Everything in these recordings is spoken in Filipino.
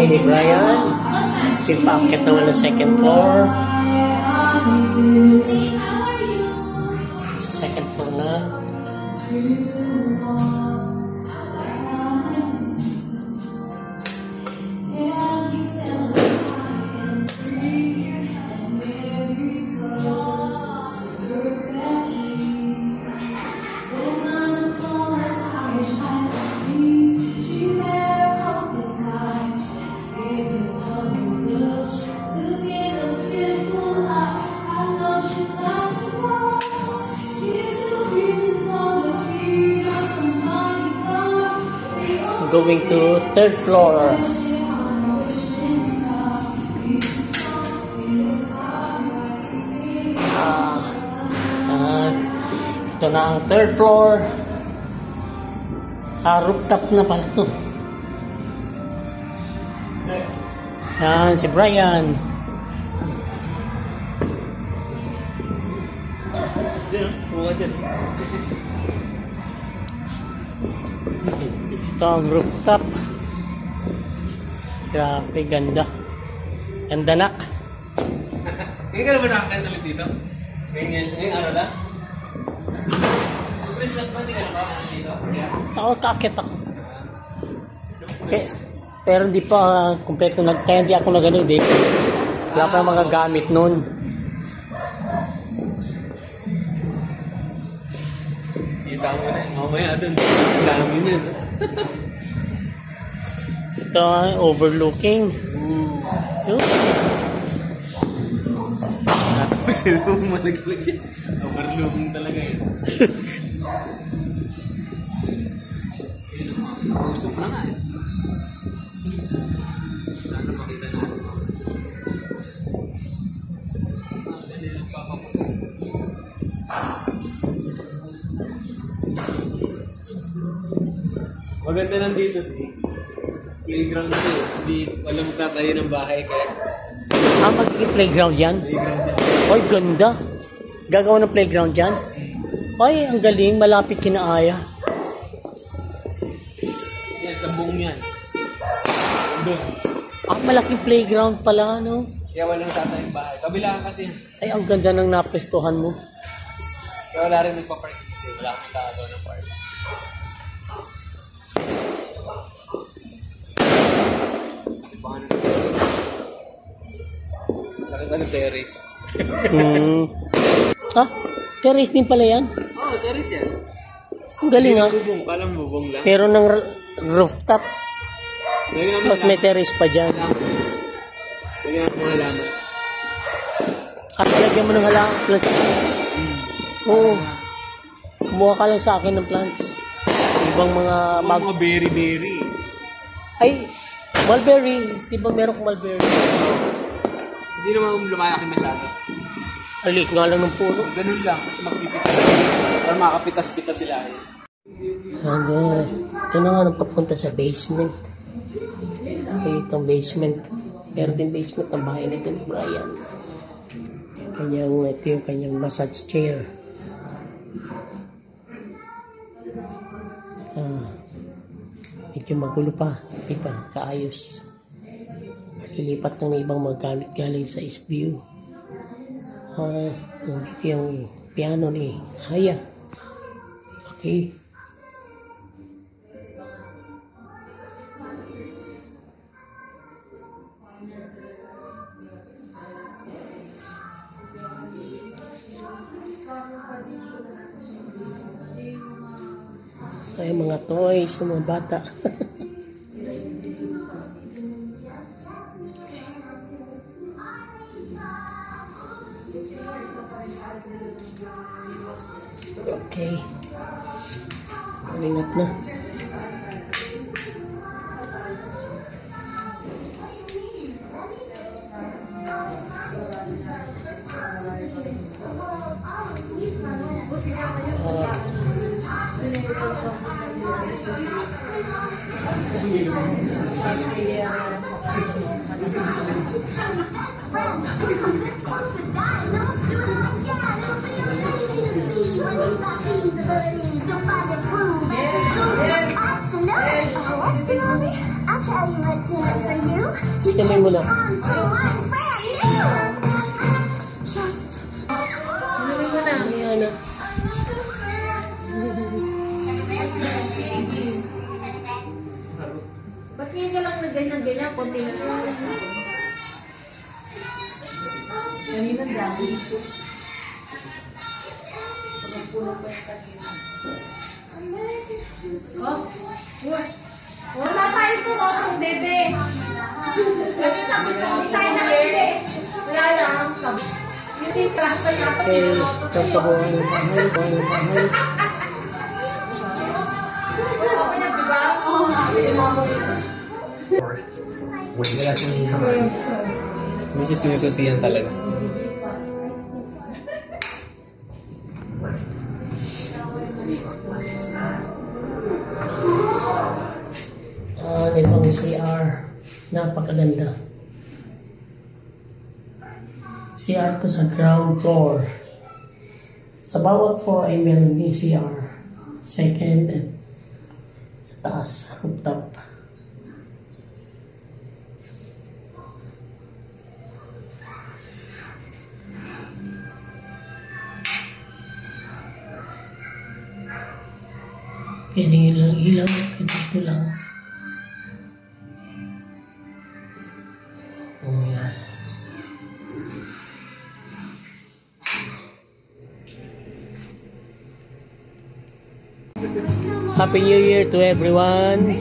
bahay ni Brian. Pipakit naman na second floor. Sa second floor na. Going to third floor. Ito na ang third floor. Rooftop na pala ito. Yan, si Brian. Ito ang rooftop. Grabe, ganda. Ganda na. Ngayon ka naman nakakain ulit dito? Ngayong araw na? Christmas ba hindi ka naman dito? Ako, kakit ako. Pero hindi pa kumpleto. Kaya hindi ako nagano. Wala pa mga gamit nun. Kita mo na. Mamaya dun. Dami nun. Ito ang overlooking. Tapos yun mo malaglag yan. Overlooking talaga yun. Usap na nga eh. Sana makita natin. Maganda lang dito. Playground na ito. Hindi walang magtatayo ng bahay kaya. Magiging playground yan? Ay, ganda. Gagawa ng playground yan? Ay, ang galing. Malapit kinaaya. Yan, sa buong yan. Doon. Malaking playground pala, no? Kaya walang tatayong bahay. Kabilaan kasi. Ay, ang ganda ng napestuhan mo. Kaya wala rin nagpa-park kasi. Wala akong tao ng park. Ano terrace? Terrace din pala yan? Oo, terrace yan. Ang galing ha. Bubong, palang bubong lang. Pero ng rooftop. Tapos may terrace pa dyan. Lagyan mo halaman. Lagyan mo ng halaman. Plants. Oo. Kumuha ka lang sa akin ng plants. Ibang mga mga berry. Ay, mulberry. Di ba meron kong mulberry? Hindi naman lumalaki masyado. Alik nga lang ng puno. Ganun lang, kasi magpipitas. Para makapitas-pitas sila. And ito na nga papunta sa basement. Okay, itong basement. Meron din basement ng bahay na ito ni Brian. Ito yung kanyang massage chair. Medyo magulo pa. Hindi pa kaayos. Ilipat ng ibang magamit galing sa SDU. Yung piano ni Haya. Okay. Ay, mga toys ng mga bata. Okay. Ingat na. tell you what's in it for you. Kamay mo na. Arms for one brand new. Just Ayan na. Ba't ngayon ka lang na ganyan-ganyan? Konti na lang. Kanina dami. Pagpunan pa yung kanina. Oh? Wala tayo tumotong, bebe. Kasi tapos na hindi tayo nakili. Wala lang. Sabi. Yun yung tracto yata. Okay, pagkabuhan ng bahay, buhay ng bahay. Okay na, diba? Oo. Wala sinunod. Hindi siya sinususiyan talaga. Ibang CR. Napakaganda. CR to sa ground floor. Sa bawat floor ay meron din CR. Second and sa taas, rooftop. Pwedeng ilang-ilang, dito lang. Oh, yeah. Happy New Year to everyone.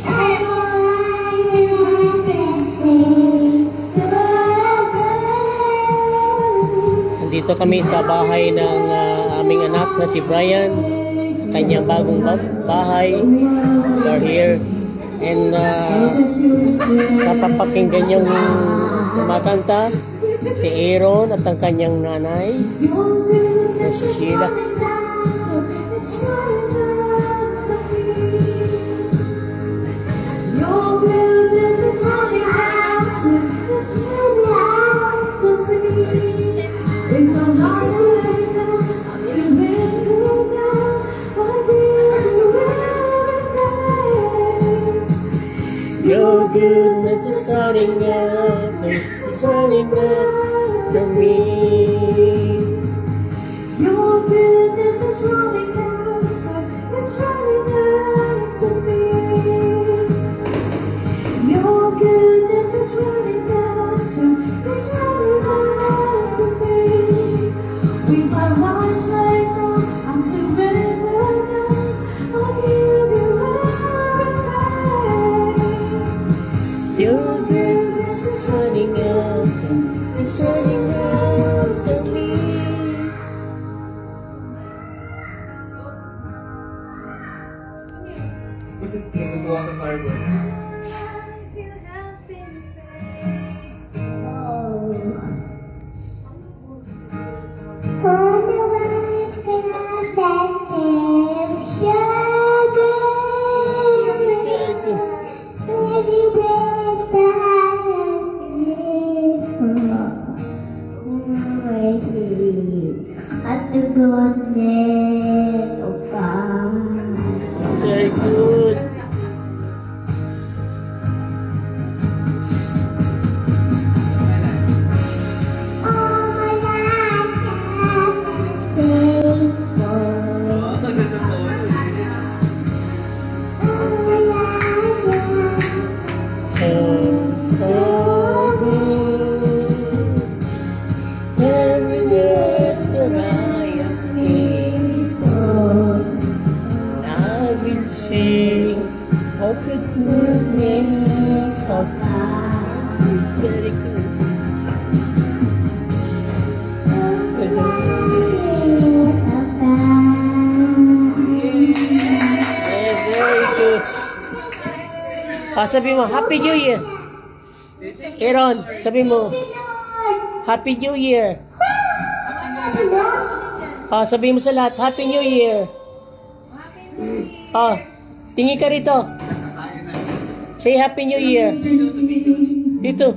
Nandito kami sa bahay ng aming anak na si Brian. Kanyang bagong bahay. We are here. And napapakinggan niyang kumakanta si Aaron at ang kanyang nanay na si Sheila. Your goodness is running after, it's running after me. Your goodness is running after, it's running after me. Your goodness is running after, it's running after me. With my life right now, I'm surrendered now. I'll give you everything. Your goodness is running after, it's running after me. Natutuwa sa cargo. You have been faithful. For the life that massive sugar. Every breath that I see at the goodness of God. Very good. All my life I've been faithful. All my life So good. Every day that I am here, I will sing of the goodness of God. Very good. Very good. Sabi mo, Happy New Year. Aaron, sabi mo, Happy New Year. Sabi mo sa lahat, Happy New Year. Tingin ka rito. Say Happy New Year. Dito.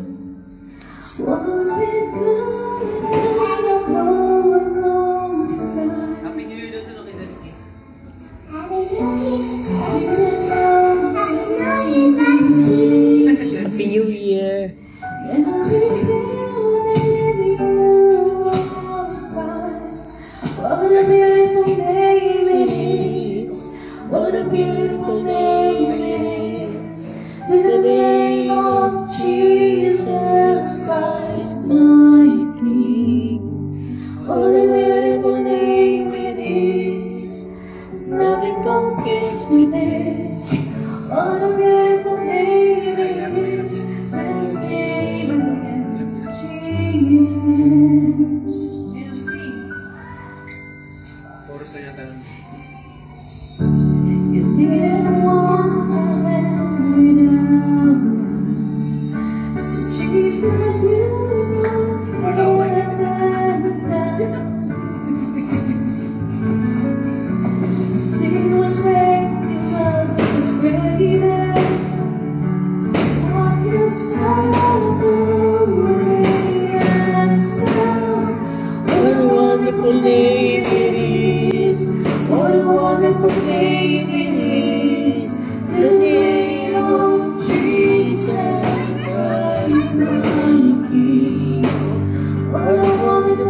Happy New Year daw doon kay Datsky. Happy New Year.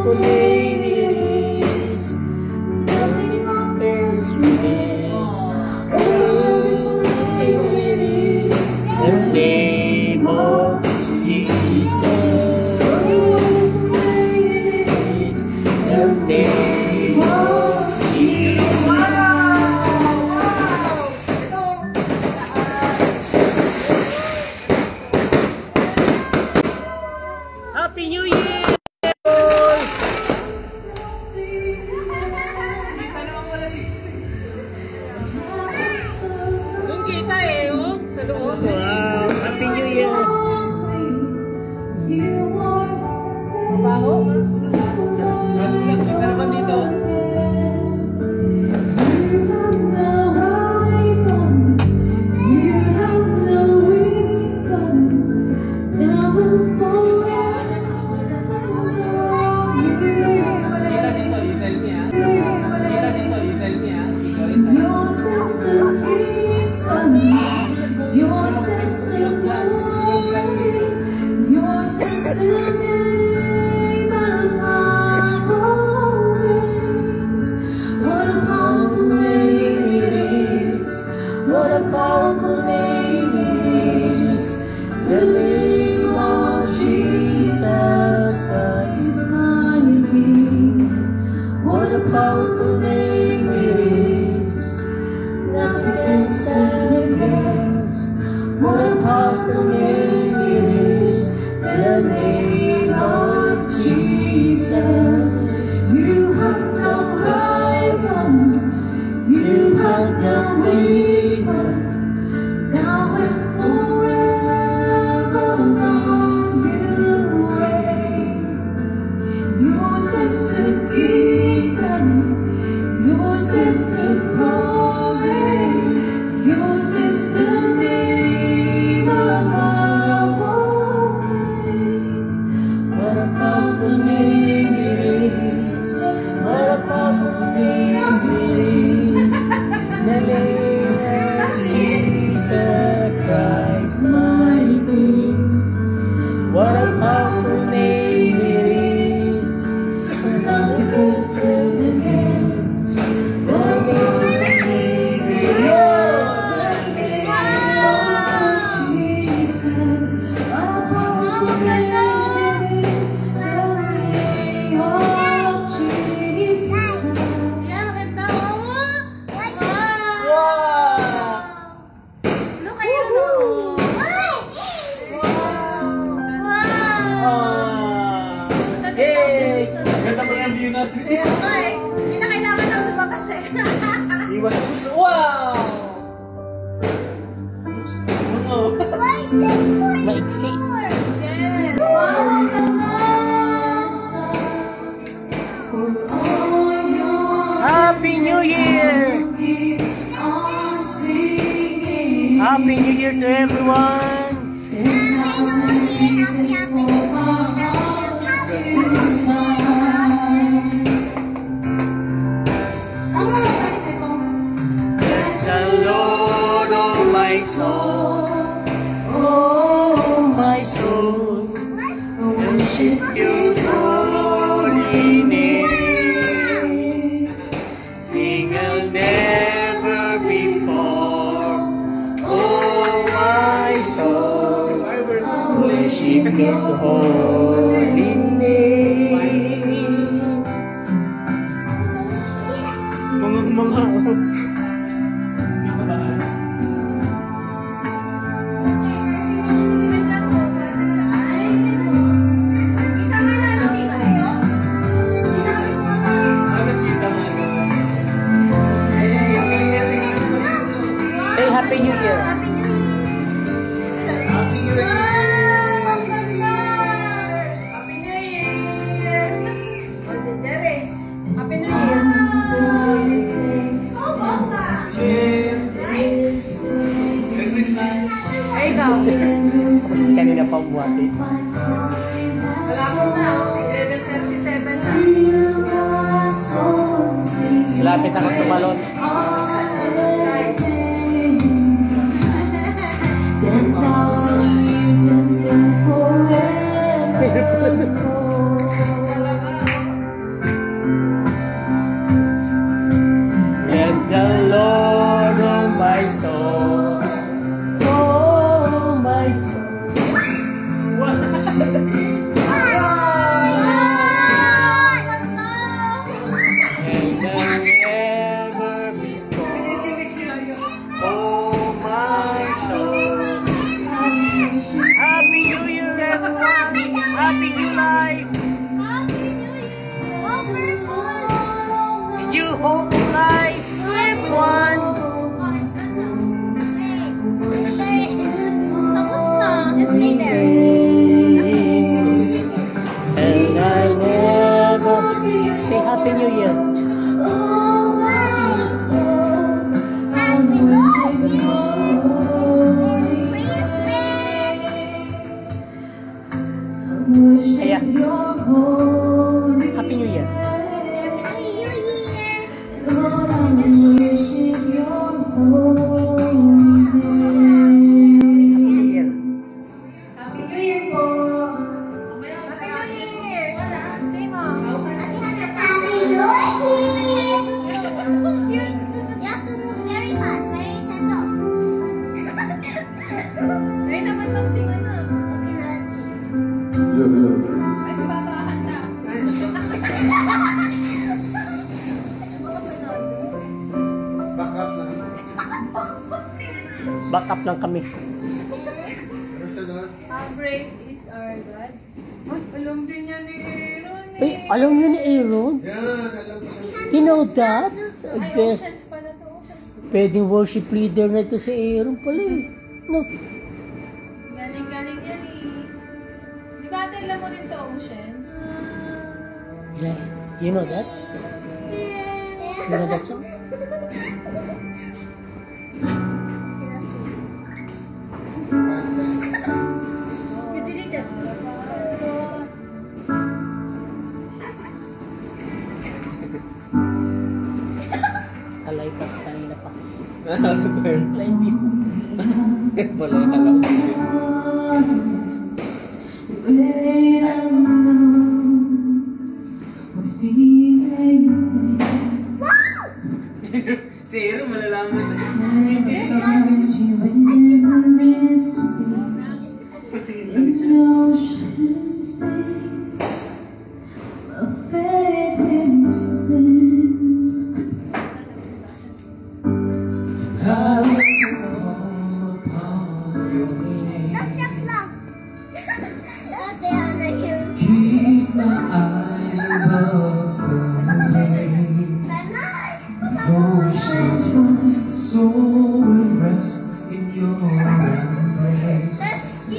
powerful name it is. Nothing compares to this. The name of Jesus. The name of Jesus. Happy New Year! Doon kita eh, oh. Sa loob. Wow! Happy New Year! Mabaho. Kita naman dito. Kita dito, you tell me ah. Kita dito, you tell me ah. Sorry, Your sister, yung class dito. your sister name of always. What a powerful name it is. What a powerful name it is. The name of Jesus Christ, my King. What a powerful name it is. Nothing can stand against. What a powerful name it is. The name of Jesus. You have no rival. You have no equal. Now and forever long you reign. Yours is the kingdom. Yours is the glory. Yours is the name above all names. What a powerful name it is. What a powerful name it is. The name of Jesus Christ, my King. What a powerful name it is. Nothing can stand against. What a powerful name it is. The name of Jesus. What a powerful name it is. The name of Jesus. Yan, maganda oh. Wow! Look at you, no? Ah! Yay! Ganda mo yung view natin. Hindi na kailangan ng lumabas eh. Iwan ko sa... Wow! Ano? Maiksi. Yes. Happy New Year! Happy New Year to everyone! Bless the Lord, oh my soul, oh my soul, worship Your holy name. Sing a never before, oh my soul, worship His holy name. Mga Mas kita nga. Say Happy New Year! Happy New Year! Happy New Year! Happy New Year! Oh, bongga! Merry Christmas! Ay, ikaw. Tapos kanina pa umuwati. Salamat na. 11:37 na. Lapit na kang tumalon. 10,000 years and then forever. Happy New Year. Oh, my soul, I'm wishing Kaya, you're holy. Happy New Year. Lord, I'm wishing you're holy. New Year. Happy New Year po. Happy New Year. Say mo. Happy New Year! You have to move very fast. Very settle. Ay, naman mag-sing na. Okay, let's see. Ay, si Papa kakanta. Makasunod. Back up lang. Back up lang kami. Ano sunod? How great is our God? Ay, alam din niya ni Aaron Ay, alam niyo ni Aaron? Yan, alam mo. You know that? Ay, Yes. Oceans pala to. Oceans. Pwedeng worship leader na ito si Aaron pala eh. No. Galing-galing yan eh. Di ba ate, alam mo rin to, Oceans? Yeah. You know that? You know that song? You did it. Talay pa, kanina pa. Ano ba yun? Live view. Wala yung alam ko dyan. Great unknown, would be made. Si Aaron, malalaman na. Find you in the mystery, in oceans deep, a faith is thin. I will call upon your name. Keep my eyes above the rain. Oceans rise, soul will rest in your embrace.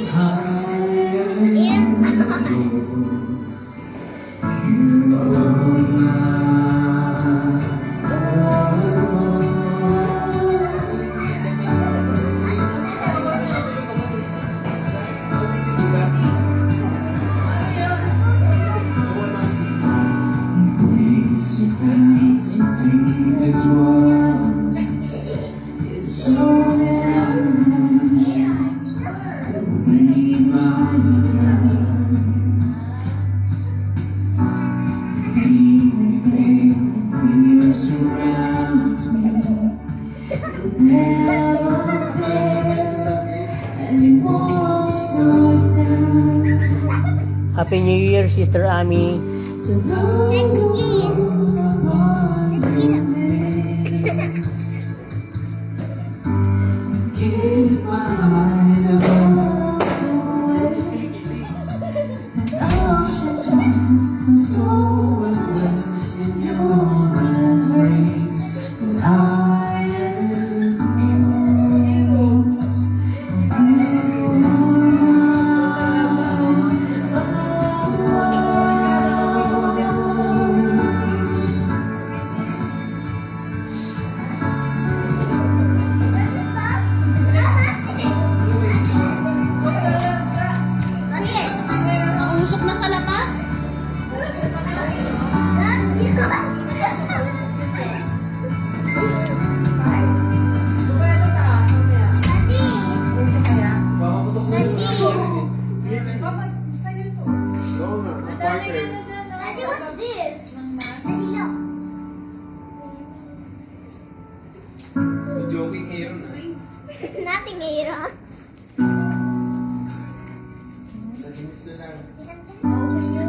Higher than yours, you are mine. This world is so be mine. Keep me faith and fear surrounds me. It never fails, and it won't start now. Happy New Year, Sister Ami. So Thanks, keep my eyes above the waves, and oceans rise, soul will rest in your embrace. But I am yours, and you are Nausok na sa labas? Oo nga, ang portrait. Daddy, what's this? Daddy, look. Joking Aaron. Nothing, Aaron. Minutes na lang. Naubos na.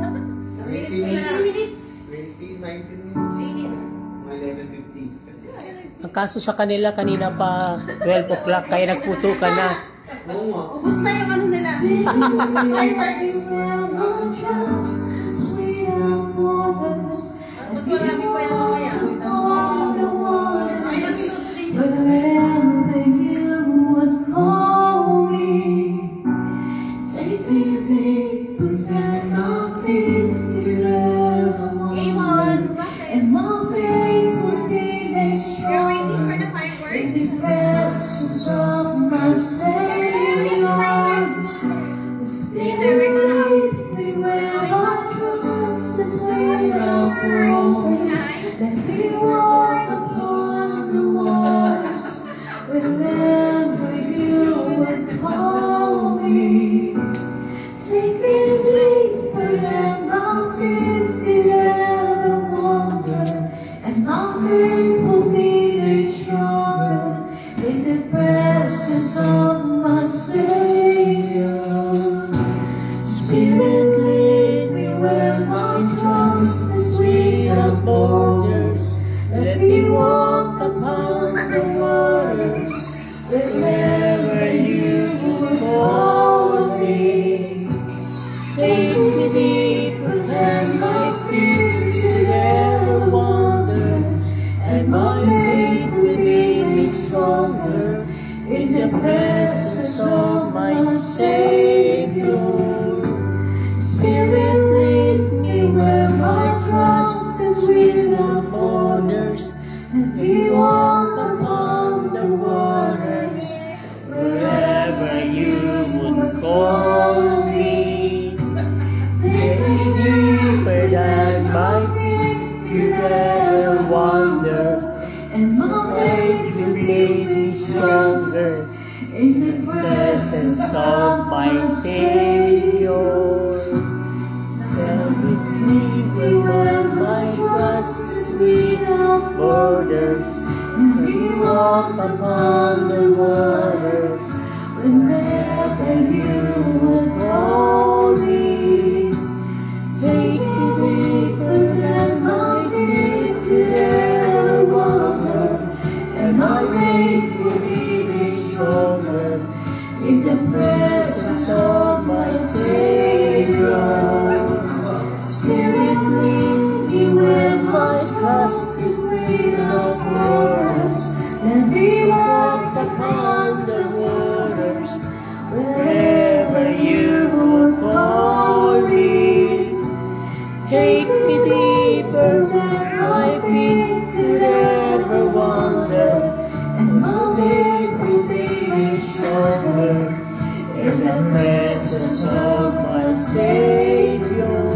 20 minutes. 19 minutes. 11:50. Ang kaso sa kanila, kanina pa 12 o'clock, kaya nagputo ka na. Oo nga. Ubus na yung ano nila. Mas marami pa yung mamaya. Ay, ang minuto din yun. Ewan, bakit? crosses without borders, that we walk upon the waters, wherever you would call me. Take me deeper than my feet could ever wander, and my faith will be made stronger in the presence of my Savior. Spirit, lead me where my trust is without borders. Let me walk upon the waters, wherever you would call me. Take me deeper than my feet could ever wander, and my faith will be made stronger in the presence of my Savior. Spirit, lead me where my trust is without borders. Let me walk upon the waters, wherever you would call me. Take me deeper than my feet could ever wander, and my faith will be stronger in the presence of my Savior. Spirit, lead me where my trust is without borders, and we walk upon the waters, wherever you will call me. Take me deeper than my feet could ever wander, and my faith will be made stronger in the presence of my Savior. Spirit, lead me where my trust is without borders. Let me walk upon the waters, wherever you would call me. Take me deeper than my feet could ever wander, and my faith will be made stronger in the presence of my Savior.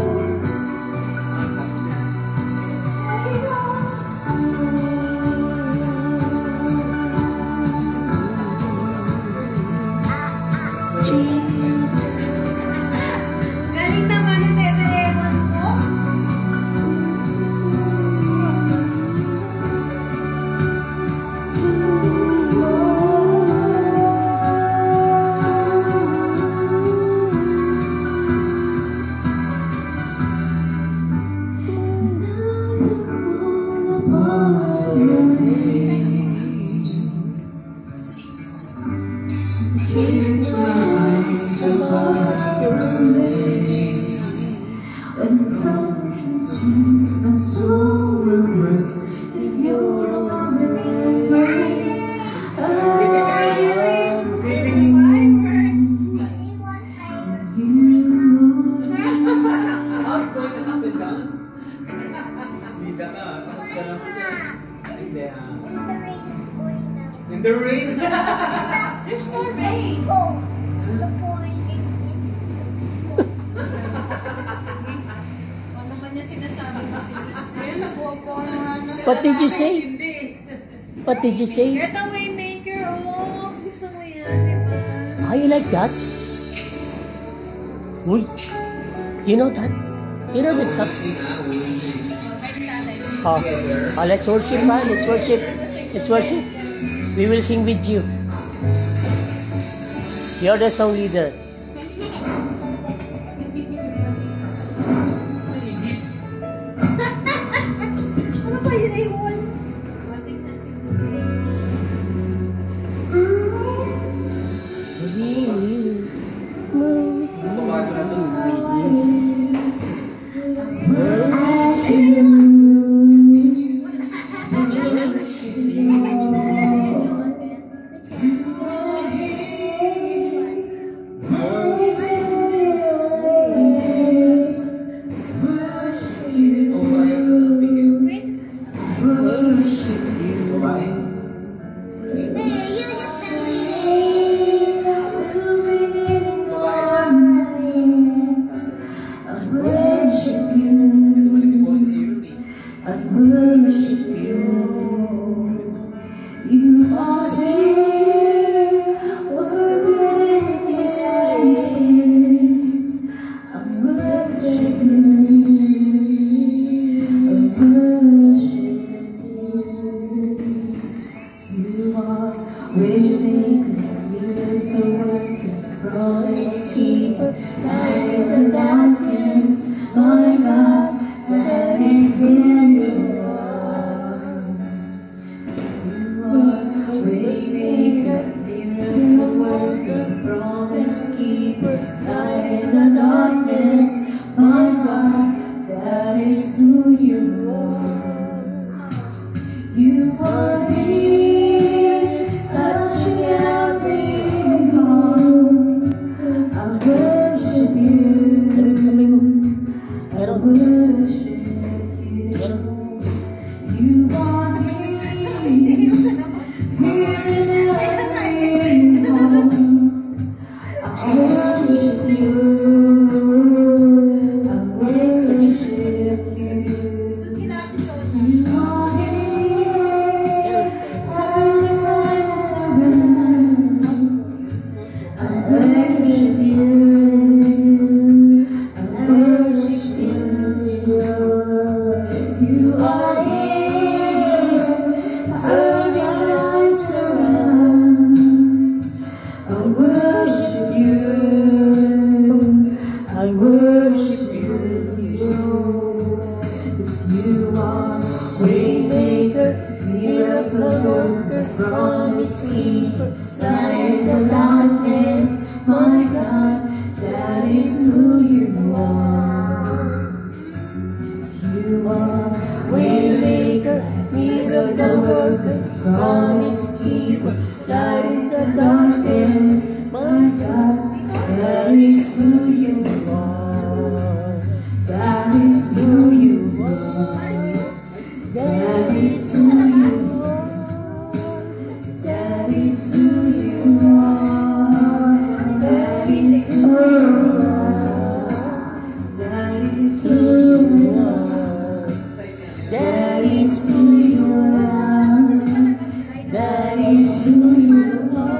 Galing naman ni Bebe Ewan ko. When touches my soul will rest in your arms embrace. I am In the rain. There's no rain. Oh, the point is Ano naman yung sinasabi ko sila? Ayun, nag-upo na. What did you say? Hindi. What did you say? You're the waymaker. Oh, gusto mo yan, di ba? How you like that? Uy, you know that? You know that song? Let's worship, man. Let's worship. Let's worship. We will sing with you. You're the song leader. Ano ba yun, Ewan? worship you. you are here. Turn your lights around. I worship you. I worship you. 'Cause you are Waymaker, miracle worker, promise keeper, light in the darkness. My God, that is who you are. You are Waymaker, miracle worker, promise keeper, light in the darkness. My God, that is who you are. That is who you are. That is who you are. That is who you are. That is who you are. That is who you are. That is who you are. That is who you are.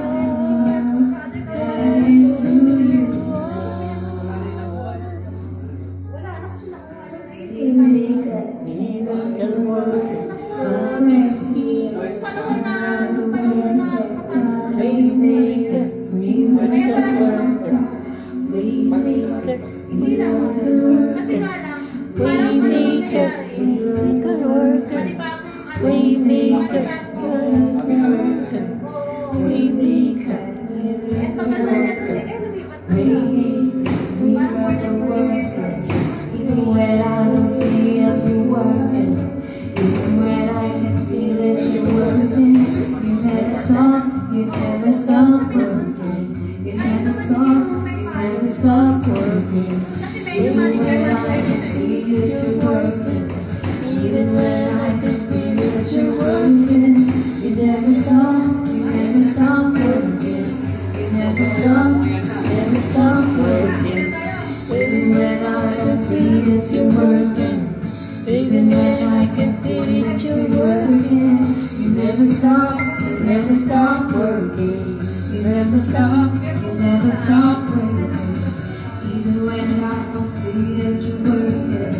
That is who you are. Waymaker, miracle worker, promise keeper, Waymaker, miracle worker, Waymaker, miracle worker, Waymaker, miracle worker, Waymaker, miracle worker, Waymaker, miracle worker, miracle worker. Even when I don't see it, you're working. Even when I can feel it, you're working. You never stop working. You never stop working. Even when I can see it, you're working. Even when I can feel it, you're working. You never stop working. You never stop working. Even when I don't see it, you're working. Even when I can feel it, you're working. You never stop working. You never stop working. Even when I don't see it, you're working.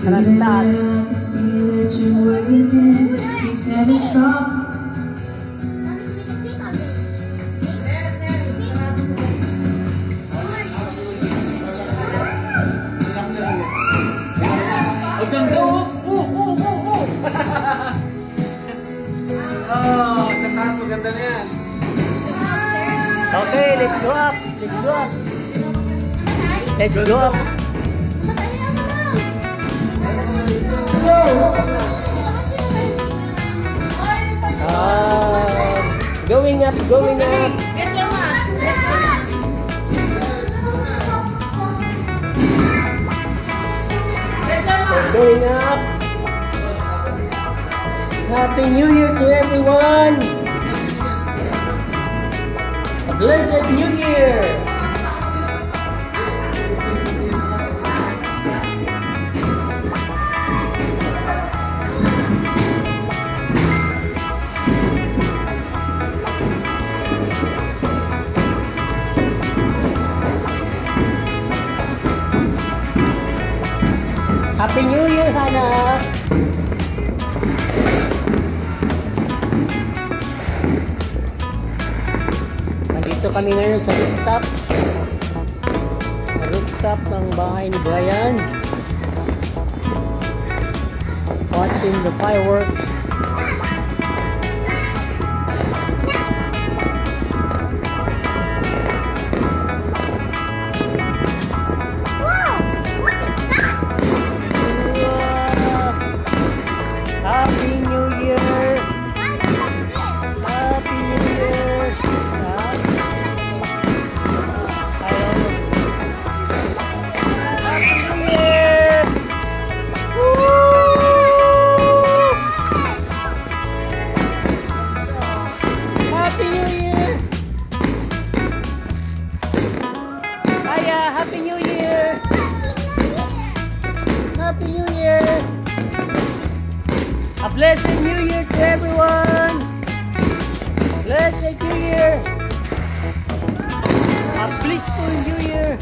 Even when I can feel it, you're working. You never stop. Ang ganda oh! Oh, sa taas maganda na yan. Okay, let's go up. Let's go up. Let's go up. Going up, going up. Going up. Happy New Year to everyone. A blessed New Year. Happy New Year, Hannah! Nandito kami ngayon sa rooftop. Sa rooftop ng bahay ni Brian. Watching the fireworks. Happy New Year! Happy New Year! Happy New Year! Woo! Happy New Year! Aya, Happy New Year! Happy New Year! A blessed New Year to everyone! Blessed New Year! A blissful New Year!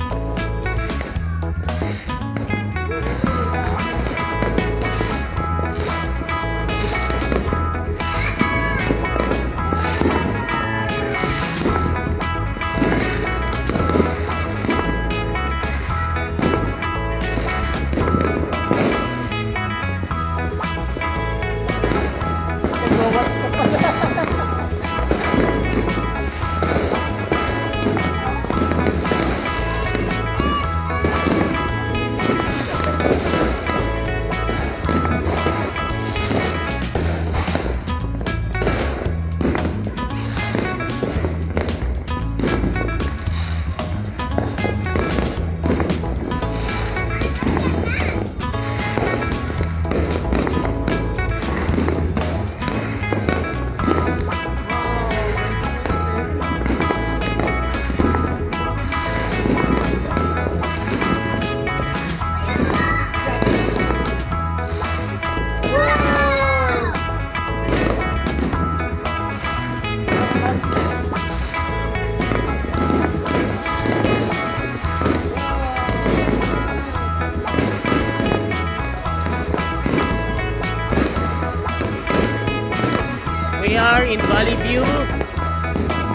are in Valley View.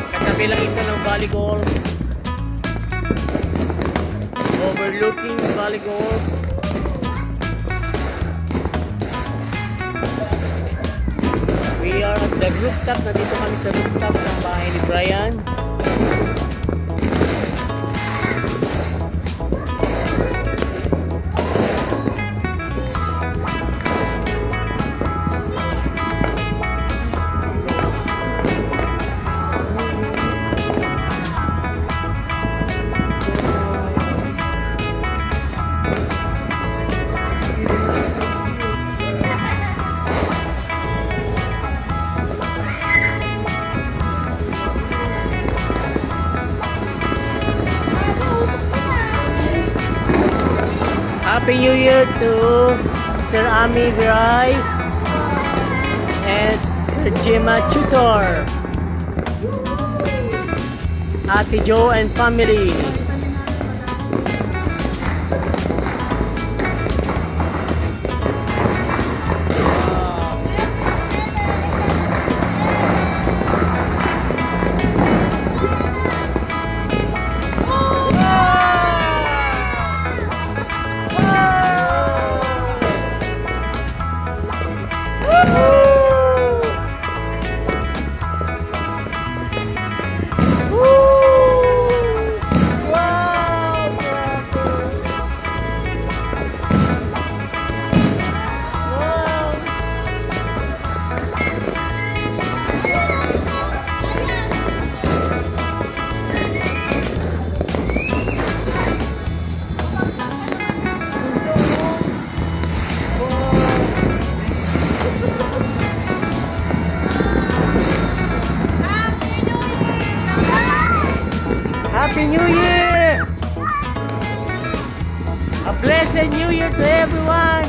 Katabi lang ito ng Valley Golf. Overlooking Valley Golf. We are at the rooftop. Nandito kami sa rooftop ng bahay ni Brian. Happy New Year to Sir Ami Viray and Sir Gemma Tutor, Ate Joe and family. Happy New Year! A blessed New Year to everyone!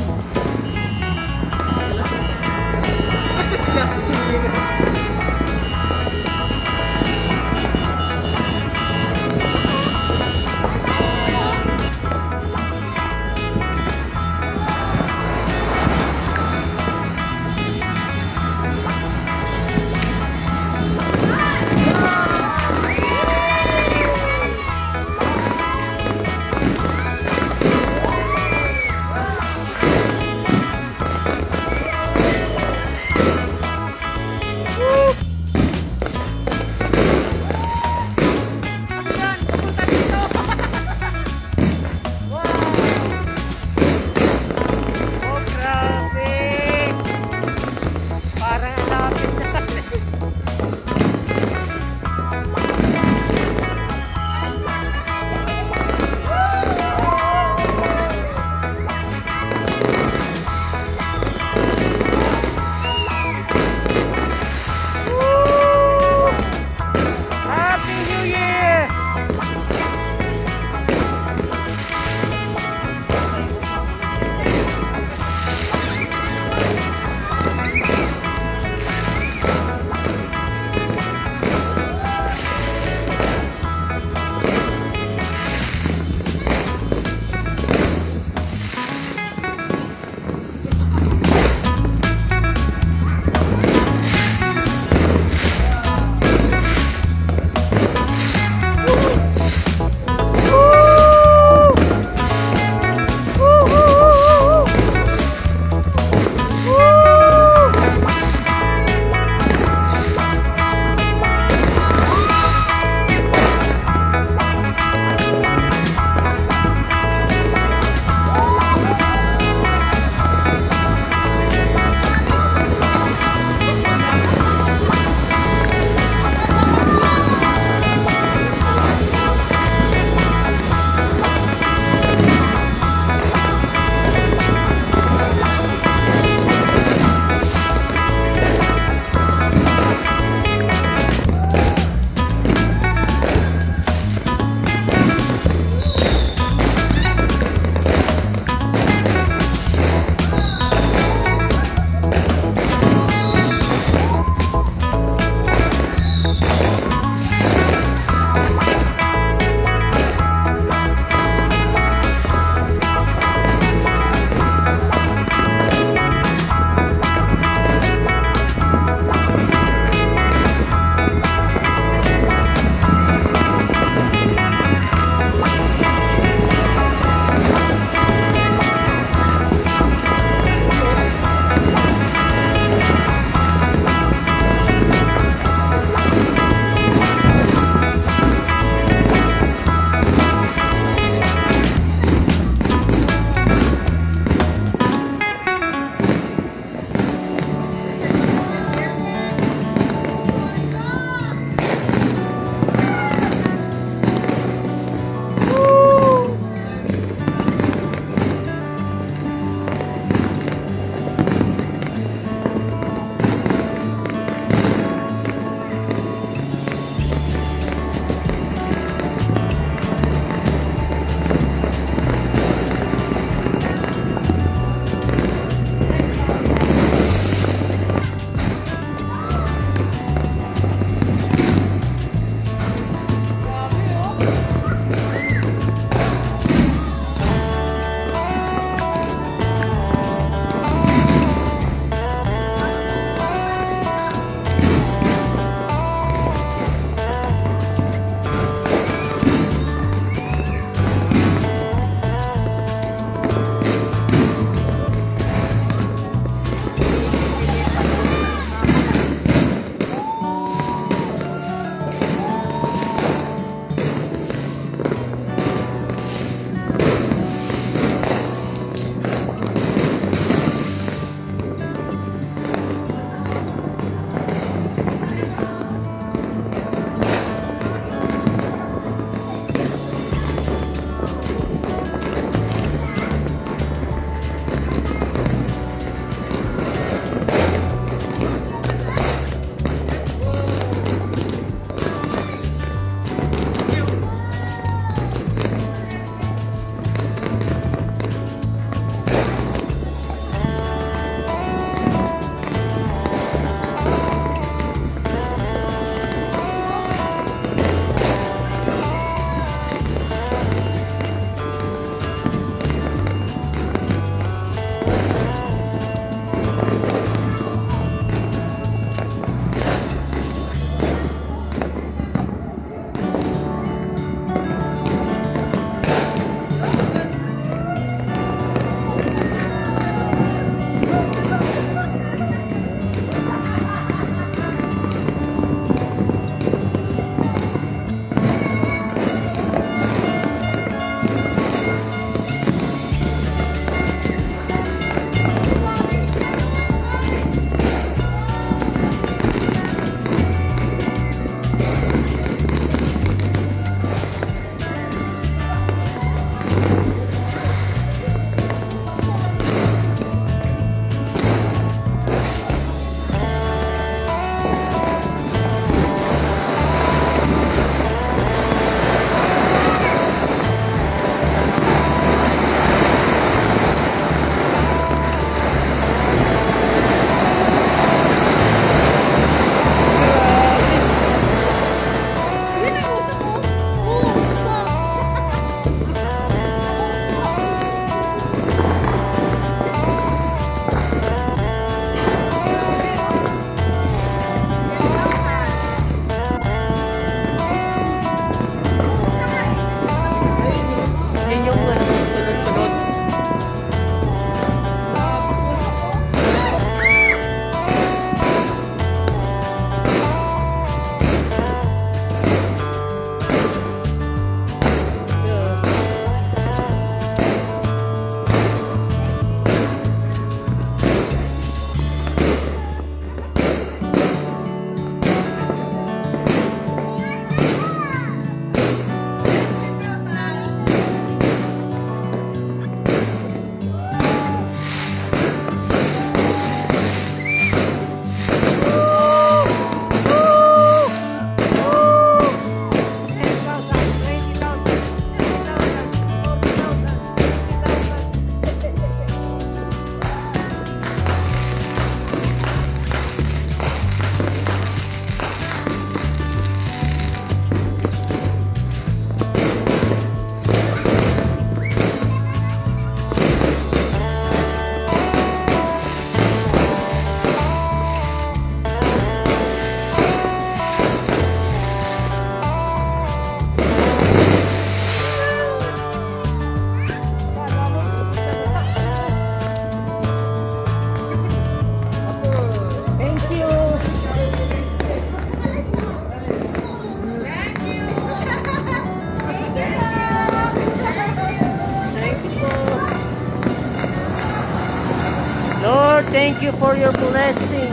Lord, thank you for your blessing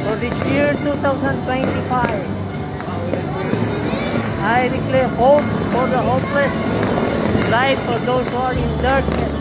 for this year 2025. I declare hope for the hopeless, life for those who are in darkness.